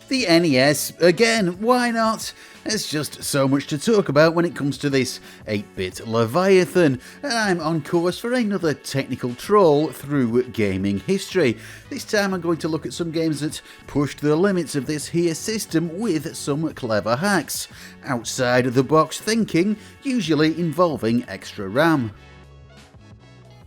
The NES, again, why not? There's just so much to talk about when it comes to this 8-bit Leviathan, and I'm on course for another technical troll through gaming history. This time I'm going to look at some games that pushed the limits of this here system with some clever hacks. Outside the box thinking, usually involving extra RAM.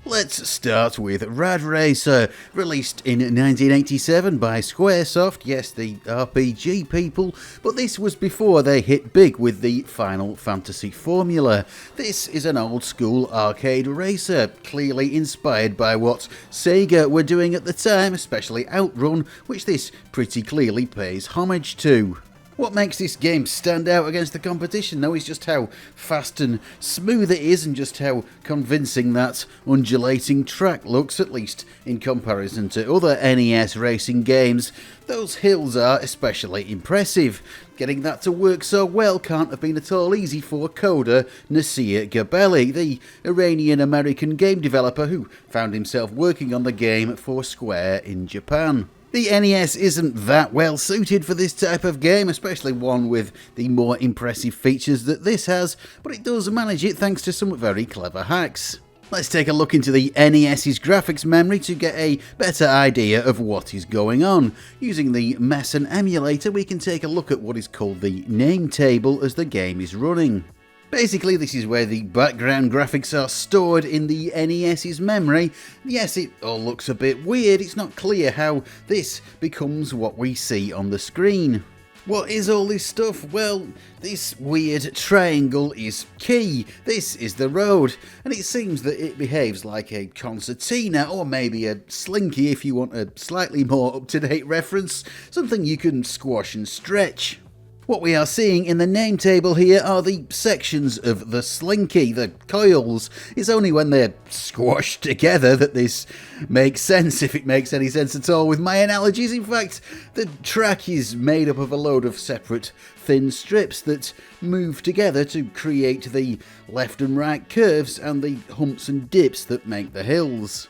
Let's start with Rad Racer, released in 1987 by Squaresoft, yes, the RPG people, but this was before they hit big with the Final Fantasy formula. This is an old school arcade racer, clearly inspired by what Sega were doing at the time, especially Outrun, which this pretty clearly pays homage to. What makes this game stand out against the competition though is just how fast and smooth it is, and just how convincing that undulating track looks, at least in comparison to other NES racing games. Those hills are especially impressive. Getting that to work so well can't have been at all easy for coder Nasir Gabelli, the Iranian-American game developer who found himself working on the game for Square in Japan. The NES isn't that well suited for this type of game, especially one with the more impressive features that this has, but it does manage it thanks to some very clever hacks. Let's take a look into the NES's graphics memory to get a better idea of what is going on. Using the Meson emulator, we can take a look at what is called the name table as the game is running. Basically, this is where the background graphics are stored in the NES's memory. Yes, it all looks a bit weird. It's not clear how this becomes what we see on the screen. What is all this stuff? Well, this weird triangle is key. This is the road, and it seems that it behaves like a concertina, or maybe a slinky if you want a slightly more up-to-date reference, something you can squash and stretch. What we are seeing in the name table here are the sections of the slinky, the coils. It's only when they're squashed together that this makes sense, if it makes any sense at all with my analogies. In fact, the track is made up of a load of separate thin strips that move together to create the left and right curves and the humps and dips that make the hills.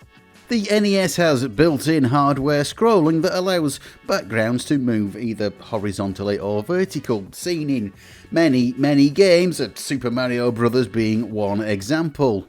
The NES has built-in hardware scrolling that allows backgrounds to move either horizontally or vertical, seen in many games, Super Mario Bros. Being one example.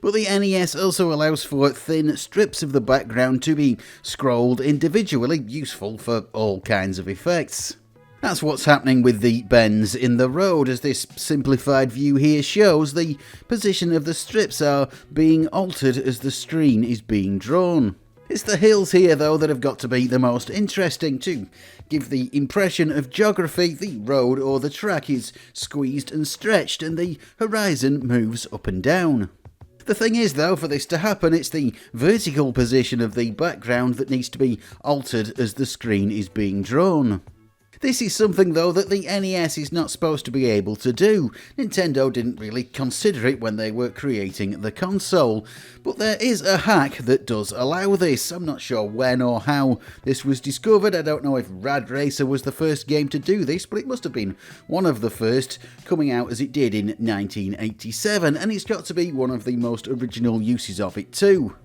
But the NES also allows for thin strips of the background to be scrolled individually, useful for all kinds of effects. That's what's happening with the bends in the road, as this simplified view here shows. The position of the strips are being altered as the screen is being drawn. It's the hills here though that have got to be the most interesting. To give the impression of geography, the road or the track is squeezed and stretched and the horizon moves up and down. The thing is though, for this to happen, it's the vertical position of the background that needs to be altered as the screen is being drawn. This is something though that the NES is not supposed to be able to do. Nintendo didn't really consider it when they were creating the console, but there is a hack that does allow this. I'm not sure when or how this was discovered. I don't know if Rad Racer was the first game to do this, but it must have been one of the first, coming out as it did in 1987, and it's got to be one of the most original uses of it too.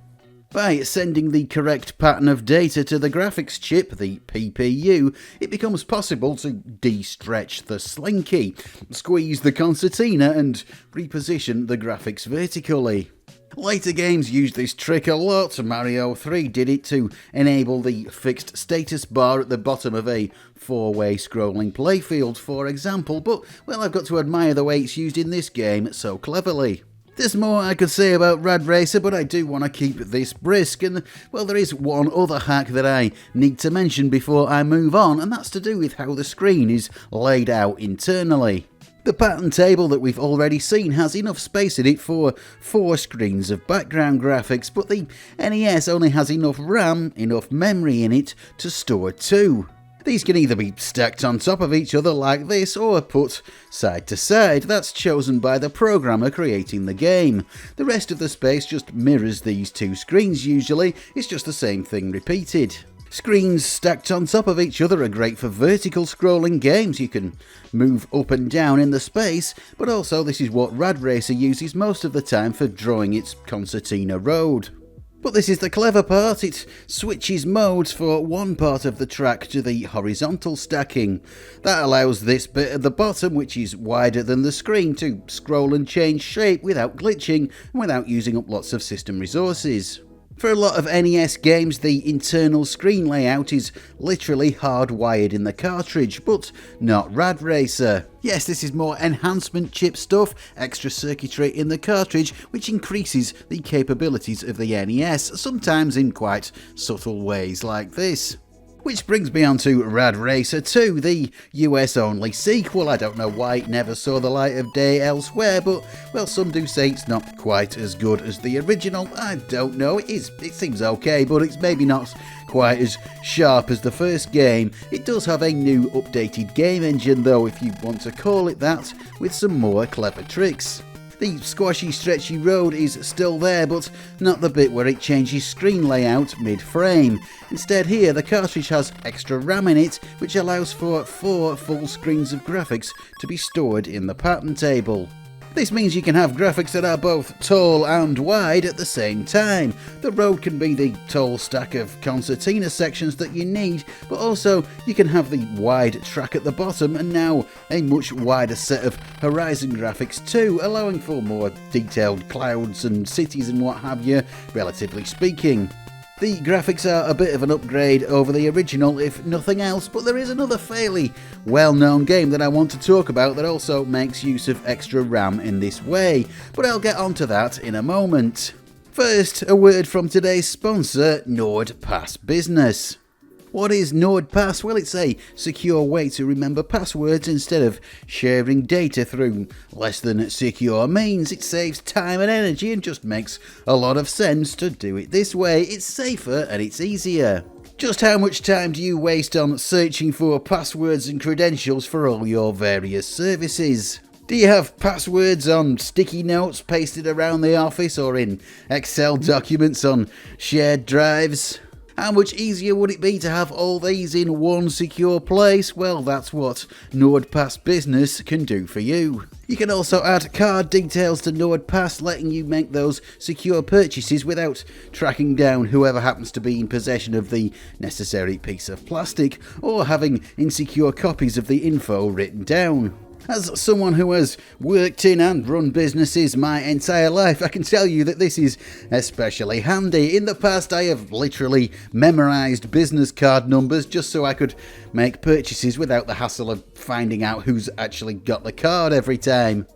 By sending the correct pattern of data to the graphics chip, the PPU, it becomes possible to de-stretch the slinky, squeeze the concertina and reposition the graphics vertically. Later games used this trick a lot. Mario 3 did it to enable the fixed status bar at the bottom of a 4-way scrolling playfield, for example, but, well, I've got to admire the way it's used in this game so cleverly. There's more I could say about Rad Racer, but I do want to keep this brisk, and, well, there is one other hack that I need to mention before I move on, and that's to do with how the screen is laid out internally. The pattern table that we've already seen has enough space in it for 4 screens of background graphics, but the NES only has enough RAM, enough memory in it, to store 2. These can either be stacked on top of each other like this, or put side to side. That's chosen by the programmer creating the game. The rest of the space just mirrors these 2 screens usually, it's just the same thing repeated. Screens stacked on top of each other are great for vertical scrolling games. You can move up and down in the space, but also this is what Rad Racer uses most of the time for drawing its concertina road. But this is the clever part, it switches modes for one part of the track to the horizontal stacking. That allows this bit at the bottom, which is wider than the screen, to scroll and change shape without glitching and without using up lots of system resources. For a lot of NES games, the internal screen layout is literally hardwired in the cartridge, but not Rad Racer. Yes, this is more enhancement chip stuff, extra circuitry in the cartridge, which increases the capabilities of the NES, sometimes in quite subtle ways like this. Which brings me on to Rad Racer II, the US-only sequel. I don't know why it never saw the light of day elsewhere, but, well, some do say it's not quite as good as the original. I don't know, it seems okay, but it's maybe not quite as sharp as the first game. It does have a new updated game engine though, if you want to call it that, with some more clever tricks. The squashy stretchy road is still there, but not the bit where it changes screen layout mid-frame. Instead here the cartridge has extra RAM in it, which allows for 4 full screens of graphics to be stored in the pattern table. This means you can have graphics that are both tall and wide at the same time. The road can be the tall stack of concertina sections that you need, but also you can have the wide track at the bottom and now a much wider set of horizon graphics too, allowing for more detailed clouds and cities and what have you, relatively speaking. The graphics are a bit of an upgrade over the original if nothing else, but there is another fairly well-known game that I want to talk about that also makes use of extra RAM in this way, but I'll get onto that in a moment. First, a word from today's sponsor, NordPass Business. What is NordPass? Well, it's a secure way to remember passwords instead of sharing data through less than secure means. It saves time and energy and just makes a lot of sense to do it this way. It's safer and it's easier. Just how much time do you waste on searching for passwords and credentials for all your various services? Do you have passwords on sticky notes pasted around the office or in Excel documents on shared drives? How much easier would it be to have all these in one secure place? Well, that's what NordPass Business can do for you. You can also add card details to NordPass, letting you make those secure purchases without tracking down whoever happens to be in possession of the necessary piece of plastic, or having insecure copies of the info written down. As someone who has worked in and run businesses my entire life, I can tell you that this is especially handy. In the past, I have literally memorised business card numbers just so I could make purchases without the hassle of finding out who's actually got the card every time.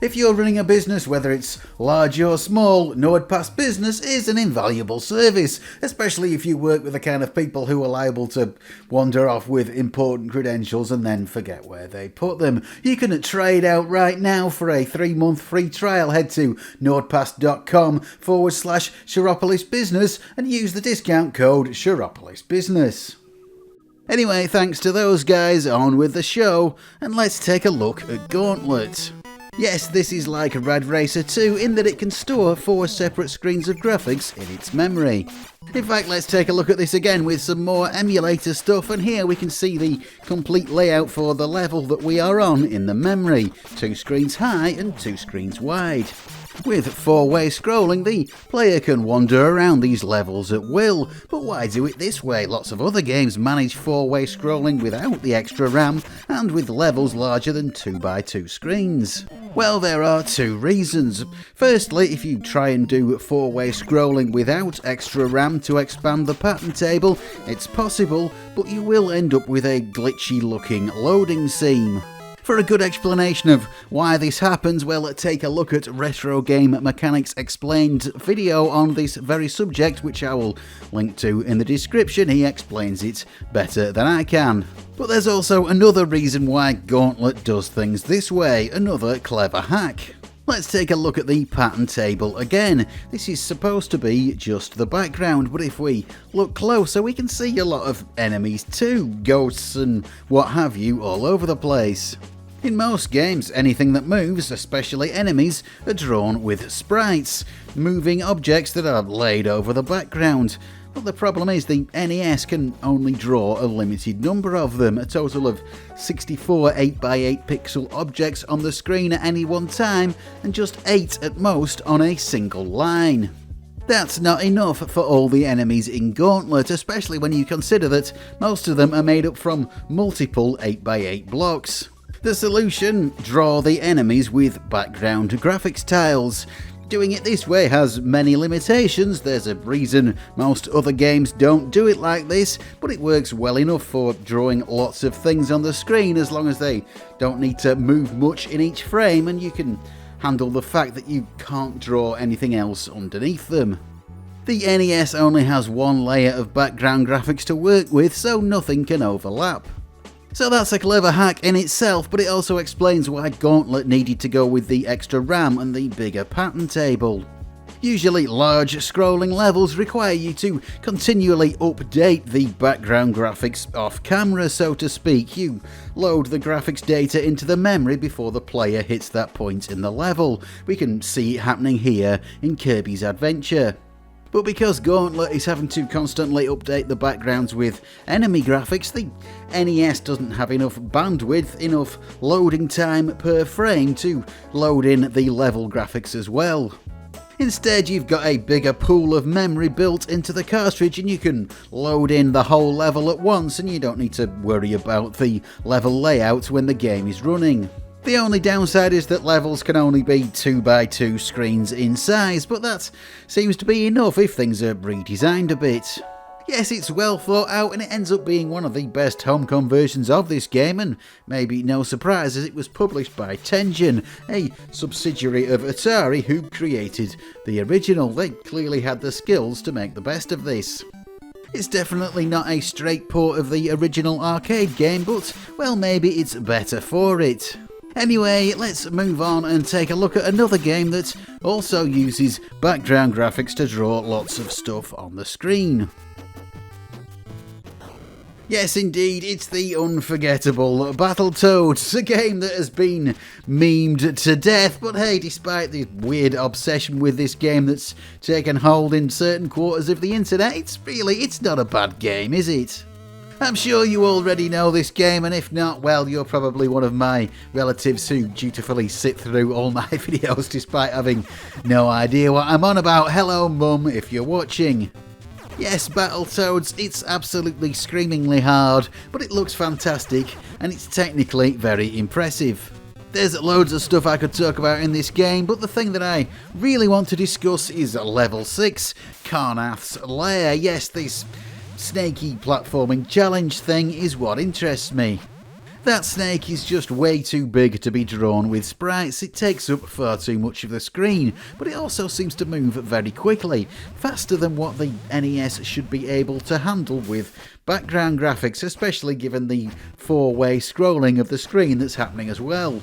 If you're running a business, whether it's large or small, NordPass Business is an invaluable service, especially if you work with the kind of people who are liable to wander off with important credentials and then forget where they put them. You can try it out right now for a 3-month free trial. Head to nordpass.com/Sharopolis Business and use the discount code Sharopolis Business. Anyway, thanks to those guys, on with the show, and let's take a look at Gauntlet. Yes, this is like Rad Racer II in that it can store 4 separate screens of graphics in its memory. In fact, let's take a look at this again with some more emulator stuff, and here we can see the complete layout for the level that we are on in the memory, 2 screens high and 2 screens wide. With 4-way scrolling, the player can wander around these levels at will, but why do it this way? Lots of other games manage 4-way scrolling without the extra RAM and with levels larger than 2x2 screens. Well, there are 2 reasons. Firstly, if you try and do 4-way scrolling without extra RAM to expand the pattern table, it's possible, but you will end up with a glitchy looking loading seam. For a good explanation of why this happens, well, take a look at Retro Game Mechanics Explained video on this very subject, which I will link to in the description. He explains it better than I can. But there's also another reason why Gauntlet does things this way, another clever hack. Let's take a look at the pattern table again. This is supposed to be just the background, but if we look closer we can see a lot of enemies too, ghosts and what have you all over the place. In most games, anything that moves, especially enemies, are drawn with sprites, moving objects that are laid over the background. But the problem is the NES can only draw a limited number of them, a total of 64 8x8 pixel objects on the screen at any one time, and just 8 at most on a single line. That's not enough for all the enemies in Gauntlet, especially when you consider that most of them are made up from multiple 8x8 blocks. The solution? Draw the enemies with background graphics tiles. Doing it this way has many limitations. There's a reason most other games don't do it like this, but it works well enough for drawing lots of things on the screen as long as they don't need to move much in each frame, and you can handle the fact that you can't draw anything else underneath them. The NES only has one layer of background graphics to work with, so nothing can overlap. So that's a clever hack in itself, but it also explains why Gauntlet needed to go with the extra RAM and the bigger pattern table. Usually large scrolling levels require you to continually update the background graphics off camera, so to speak. You load the graphics data into the memory before the player hits that point in the level. We can see it happening here in Kirby's Adventure. But because Gauntlet is having to constantly update the backgrounds with enemy graphics, the NES doesn't have enough bandwidth, enough loading time per frame to load in the level graphics as well. Instead, you've got a bigger pool of memory built into the cartridge, and you can load in the whole level at once, and you don't need to worry about the level layout when the game is running. The only downside is that levels can only be 2x2 screens in size, but that seems to be enough if things are redesigned a bit. Yes, it's well thought out, and it ends up being one of the best home conversions of this game, and maybe no surprise as it was published by Tengen, a subsidiary of Atari who created the original. They clearly had the skills to make the best of this. It's definitely not a straight port of the original arcade game, but, well, maybe it's better for it. Anyway, let's move on and take a look at another game that also uses background graphics to draw lots of stuff on the screen. Yes, indeed, it's the unforgettable Battletoads, a game that has been memed to death, but hey, despite the weird obsession with this game that's taken hold in certain quarters of the internet, it's not a bad game, is it? I'm sure you already know this game, and if not, well, you're probably one of my relatives who dutifully sit through all my videos despite having no idea what I'm on about. Hello, Mum, if you're watching. Yes, Battletoads, it's absolutely screamingly hard, but it looks fantastic, and it's technically very impressive. There's loads of stuff I could talk about in this game, but the thing that I really want to discuss is Level 6, Karnath's Lair. Yes, this snaky platforming challenge thing is what interests me. That snake is just way too big to be drawn with sprites. It takes up far too much of the screen, but it also seems to move very quickly, faster than what the NES should be able to handle with background graphics, especially given the four-way scrolling of the screen that's happening as well.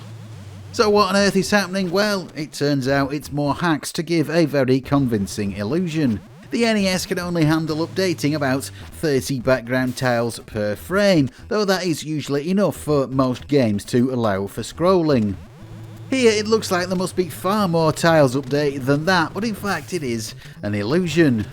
So what on earth is happening? Well, it turns out it's more hacks to give a very convincing illusion. The NES can only handle updating about 30 background tiles per frame, though that is usually enough for most games to allow for scrolling. Here it looks like there must be far more tiles updated than that, but in fact it is an illusion.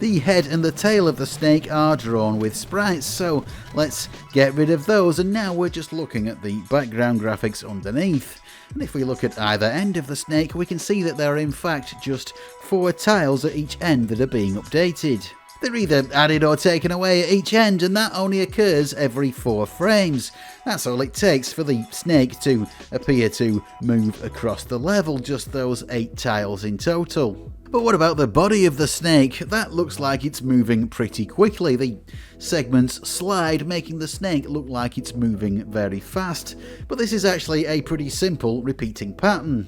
The head and the tail of the snake are drawn with sprites, so let's get rid of those, and now we're just looking at the background graphics underneath. And if we look at either end of the snake, we can see that there are in fact just 4 tiles at each end that are being updated. They're either added or taken away at each end, and that only occurs every 4 frames. That's all it takes for the snake to appear to move across the level, just those 8 tiles in total. But what about the body of the snake? That looks like it's moving pretty quickly. The segments slide, making the snake look like it's moving very fast. But this is actually a pretty simple repeating pattern.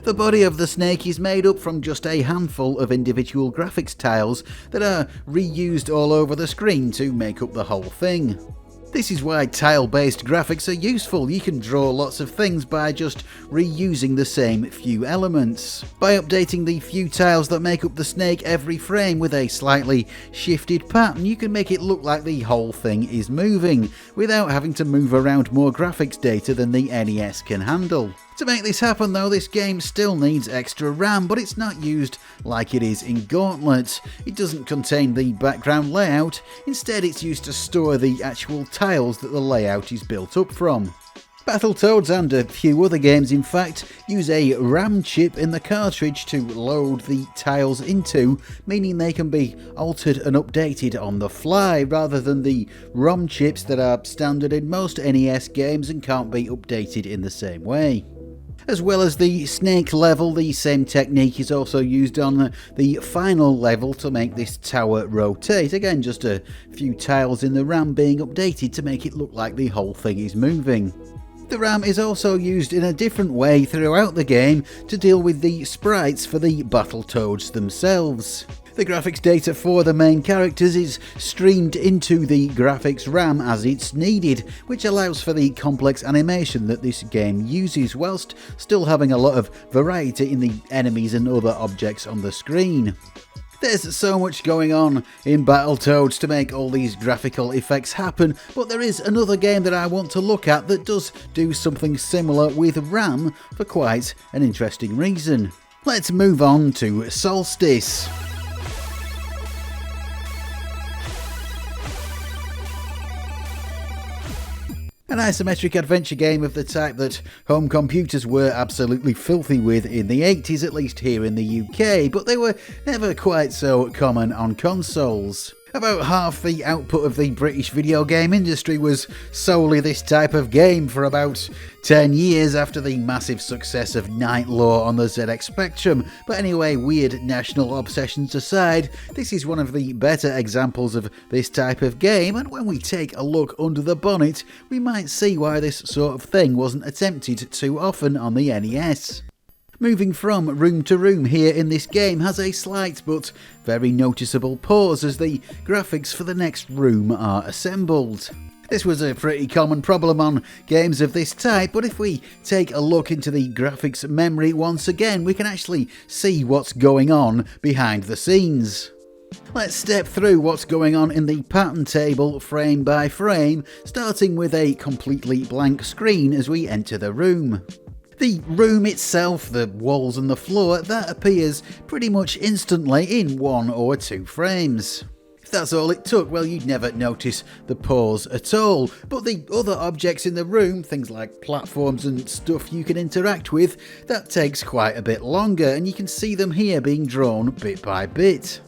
The body of the snake is made up from just a handful of individual graphics tiles that are reused all over the screen to make up the whole thing. This is why tile-based graphics are useful. You can draw lots of things by just reusing the same few elements. By updating the few tiles that make up the snake every frame with a slightly shifted pattern, you can make it look like the whole thing is moving, without having to move around more graphics data than the NES can handle. To make this happen though, this game still needs extra RAM, but it's not used like it is in Gauntlet. It doesn't contain the background layout, instead it's used to store the actual tiles that the layout is built up from. Battletoads and a few other games in fact use a RAM chip in the cartridge to load the tiles into, meaning they can be altered and updated on the fly rather than the ROM chips that are standard in most NES games and can't be updated in the same way. As well as the snake level, the same technique is also used on the final level to make this tower rotate. Again, just a few tiles in the RAM being updated to make it look like the whole thing is moving. The RAM is also used in a different way throughout the game to deal with the sprites for the Battletoads themselves. The graphics data for the main characters is streamed into the graphics RAM as it's needed, which allows for the complex animation that this game uses, whilst still having a lot of variety in the enemies and other objects on the screen. There's so much going on in Battletoads to make all these graphical effects happen, but there is another game that I want to look at that does do something similar with RAM for quite an interesting reason. Let's move on to Solstice. An isometric adventure game of the type that home computers were absolutely filthy with in the 80s, at least here in the UK, but they were never quite so common on consoles. About half the output of the British video game industry was solely this type of game for about 10 years after the massive success of Night Law on the ZX Spectrum. But anyway, weird national obsessions aside, this is one of the better examples of this type of game, and when we take a look under the bonnet, we might see why this sort of thing wasn't attempted too often on the NES. Moving from room to room here in this game has a slight but very noticeable pause as the graphics for the next room are assembled. This was a pretty common problem on games of this type, but if we take a look into the graphics memory once again, we can actually see what's going on behind the scenes. Let's step through what's going on in the pattern table frame by frame, starting with a completely blank screen as we enter the room. The room itself, the walls and the floor, that appears pretty much instantly in 1 or 2 frames. If that's all it took, well, you'd never notice the pause at all. But the other objects in the room, things like platforms and stuff you can interact with, that takes quite a bit longer, and you can see them here being drawn bit by bit.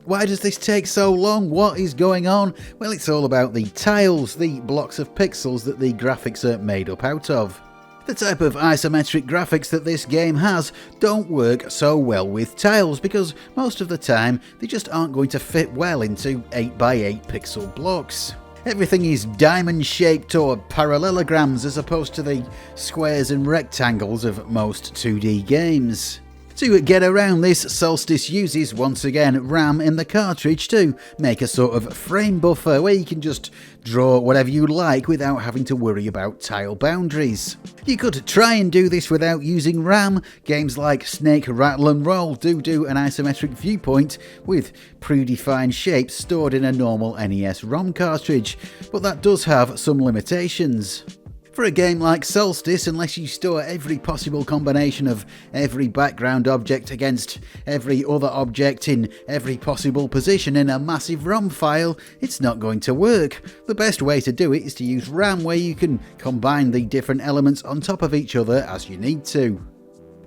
Why does this take so long? What is going on? Well, it's all about the tiles, the blocks of pixels that the graphics are made up out of. The type of isometric graphics that this game has don't work so well with tiles because most of the time they just aren't going to fit well into 8x8 pixel blocks. Everything is diamond shaped or parallelograms as opposed to the squares and rectangles of most 2D games. To get around this, Solstice uses once again RAM in the cartridge to make a sort of frame buffer where you can just draw whatever you like without having to worry about tile boundaries. You could try and do this without using RAM. Games like Snake, Rattle and Roll do an isometric viewpoint with predefined shapes stored in a normal NES ROM cartridge, but that does have some limitations. For a game like Solstice, unless you store every possible combination of every background object against every other object in every possible position in a massive ROM file, it's not going to work. The best way to do it is to use RAM, where you can combine the different elements on top of each other as you need to.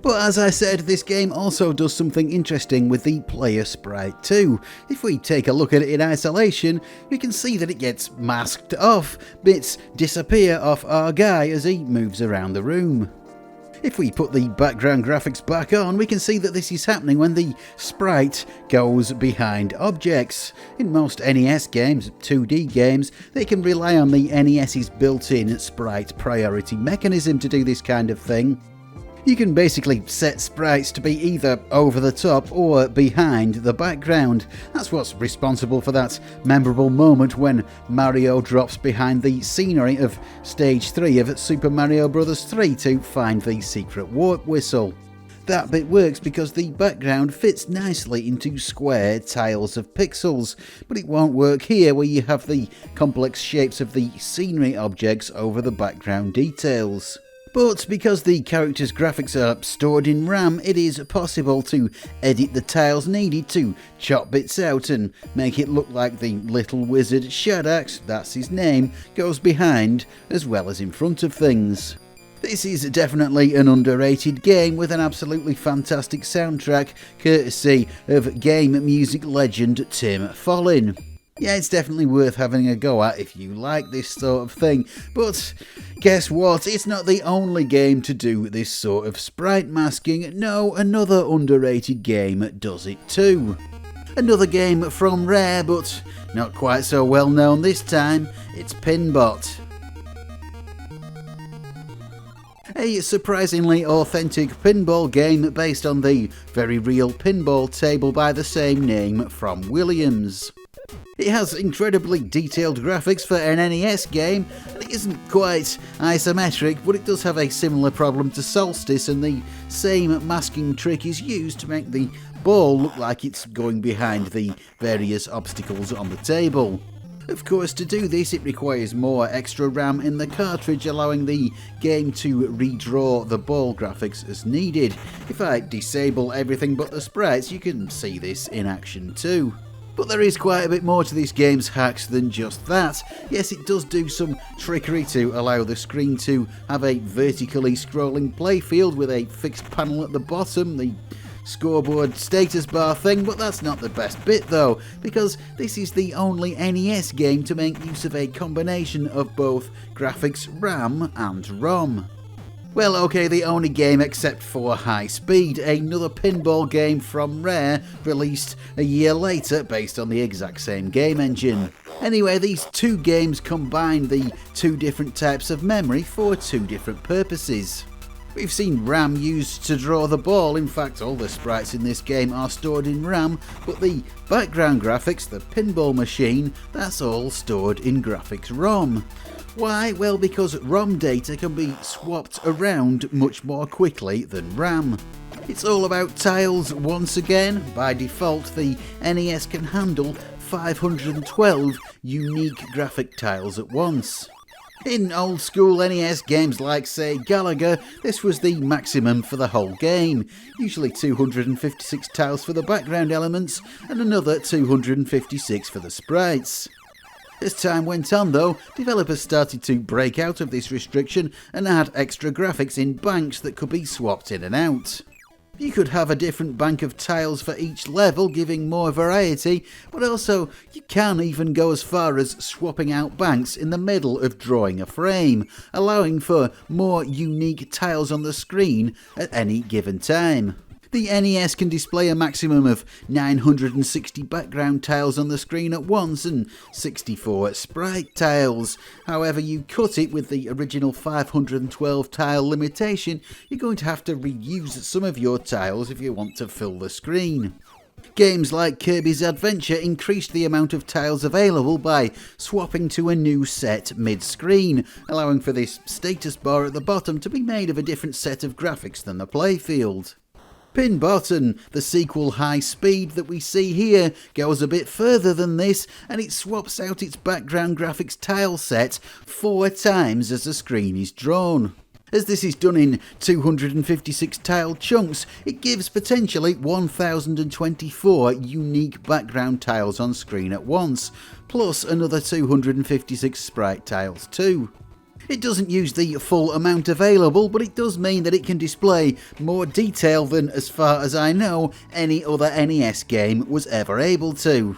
But as I said, this game also does something interesting with the player sprite too. If we take a look at it in isolation, we can see that it gets masked off. Bits disappear off our guy as he moves around the room. If we put the background graphics back on, we can see that this is happening when the sprite goes behind objects. In most NES games, 2D games, they can rely on the NES's built-in sprite priority mechanism to do this kind of thing. You can basically set sprites to be either over the top or behind the background. That's what's responsible for that memorable moment when Mario drops behind the scenery of Stage 3 of Super Mario Bros. 3 to find the secret warp whistle. That bit works because the background fits nicely into square tiles of pixels, but it won't work here where you have the complex shapes of the scenery objects over the background details. But because the character's graphics are stored in RAM, it is possible to edit the tiles needed to chop bits out and make it look like the little wizard Shadax, that's his name, goes behind as well as in front of things. This is definitely an underrated game with an absolutely fantastic soundtrack, courtesy of game music legend Tim Follin. Yeah, it's definitely worth having a go at if you like this sort of thing, but guess what? It's not the only game to do this sort of sprite masking. No, another underrated game does it too. Another game from Rare, but not quite so well known this time. It's Pinbot. A surprisingly authentic pinball game based on the very real pinball table by the same name from Williams. It has incredibly detailed graphics for an NES game, and it isn't quite isometric, but it does have a similar problem to Solstice, and the same masking trick is used to make the ball look like it's going behind the various obstacles on the table. Of course, to do this it requires more extra RAM in the cartridge, allowing the game to redraw the ball graphics as needed. If I disable everything but the sprites, you can see this in action too. But there is quite a bit more to this game's hacks than just that. Yes, it does do some trickery to allow the screen to have a vertically scrolling playfield with a fixed panel at the bottom, the scoreboard status bar thing, but that's not the best bit though, because this is the only NES game to make use of a combination of both graphics RAM and ROM. Well, okay, the only game except for High Speed, another pinball game from Rare, released a year later based on the exact same game engine. Anyway, these two games combine the two different types of memory for two different purposes. We've seen RAM used to draw the ball. In fact, all the sprites in this game are stored in RAM, but the background graphics, the pinball machine, that's all stored in graphics ROM. Why? Well, because ROM data can be swapped around much more quickly than RAM. It's all about tiles once again. By default, the NES can handle 512 unique graphic tiles at once. In old school NES games like, say, Galaga, this was the maximum for the whole game, usually 256 tiles for the background elements and another 256 for the sprites. As time went on though, developers started to break out of this restriction and add extra graphics in banks that could be swapped in and out. You could have a different bank of tiles for each level, giving more variety, but also you can even go as far as swapping out banks in the middle of drawing a frame, allowing for more unique tiles on the screen at any given time. The NES can display a maximum of 960 background tiles on the screen at once and 64 sprite tiles. However you cut it with the original 512 tile limitation, you're going to have to reuse some of your tiles if you want to fill the screen. Games like Kirby's Adventure increased the amount of tiles available by swapping to a new set mid-screen, allowing for this status bar at the bottom to be made of a different set of graphics than the playfield. Pinbot and the sequel High Speed that we see here goes a bit further than this, and it swaps out its background graphics tile set 4 times as the screen is drawn. As this is done in 256 tile chunks, it gives potentially 1024 unique background tiles on screen at once, plus another 256 sprite tiles too. It doesn't use the full amount available, but it does mean that it can display more detail than, as far as I know, any other NES game was ever able to.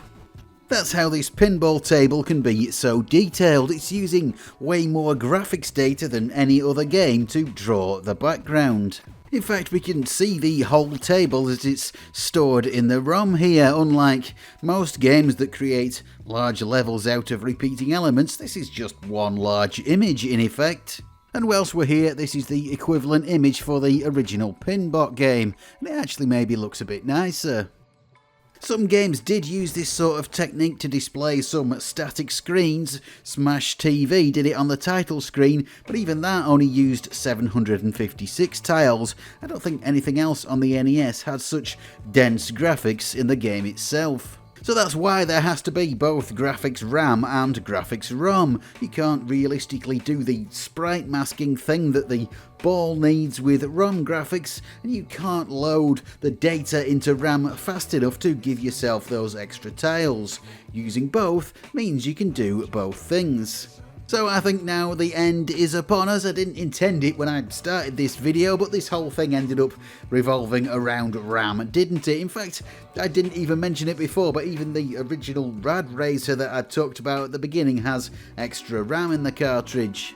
That's how this pinball table can be so detailed. It's using way more graphics data than any other game to draw the background. In fact, we can see the whole table as it's stored in the ROM here. Unlike most games that create large levels out of repeating elements, this is just one large image in effect. And whilst we're here, this is the equivalent image for the original Pinbot game, and it actually maybe looks a bit nicer. Some games did use this sort of technique to display some static screens. Smash TV did it on the title screen, but even that only used 756 tiles. I don't think anything else on the NES had such dense graphics in the game itself. So that's why there has to be both graphics RAM and graphics ROM. You can't realistically do the sprite masking thing that the ball needs with ROM graphics, and you can't load the data into RAM fast enough to give yourself those extra tiles. Using both means you can do both things. So I think now the end is upon us. I didn't intend it when I started this video, but this whole thing ended up revolving around RAM, didn't it? In fact, I didn't even mention it before, but even the original Rad Racer that I talked about at the beginning has extra RAM in the cartridge.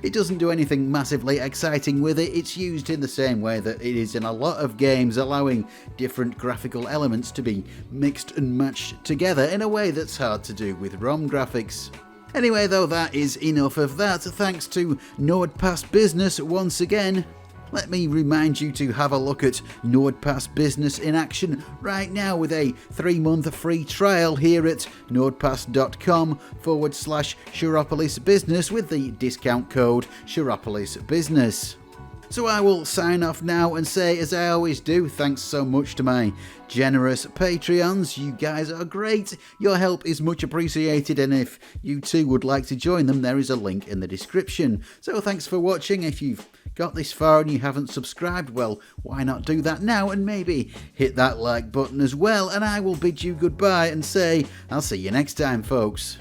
It doesn't do anything massively exciting with it. It's used in the same way that it is in a lot of games, allowing different graphical elements to be mixed and matched together in a way that's hard to do with ROM graphics. Anyway though, that is enough of that. Thanks to NordPass Business once again. Let me remind you to have a look at NordPass Business in action right now with a 3-month free trial here at nordpass.com/Sharopolis Business with the discount code Sharopolis Business. So I will sign off now and say, as I always do, thanks so much to my generous Patreons. You guys are great. Your help is much appreciated, and if you too would like to join them, there is a link in the description. So thanks for watching. If you've got this far and you haven't subscribed, well, why not do that now and maybe hit that like button as well, and I will bid you goodbye and say I'll see you next time, folks.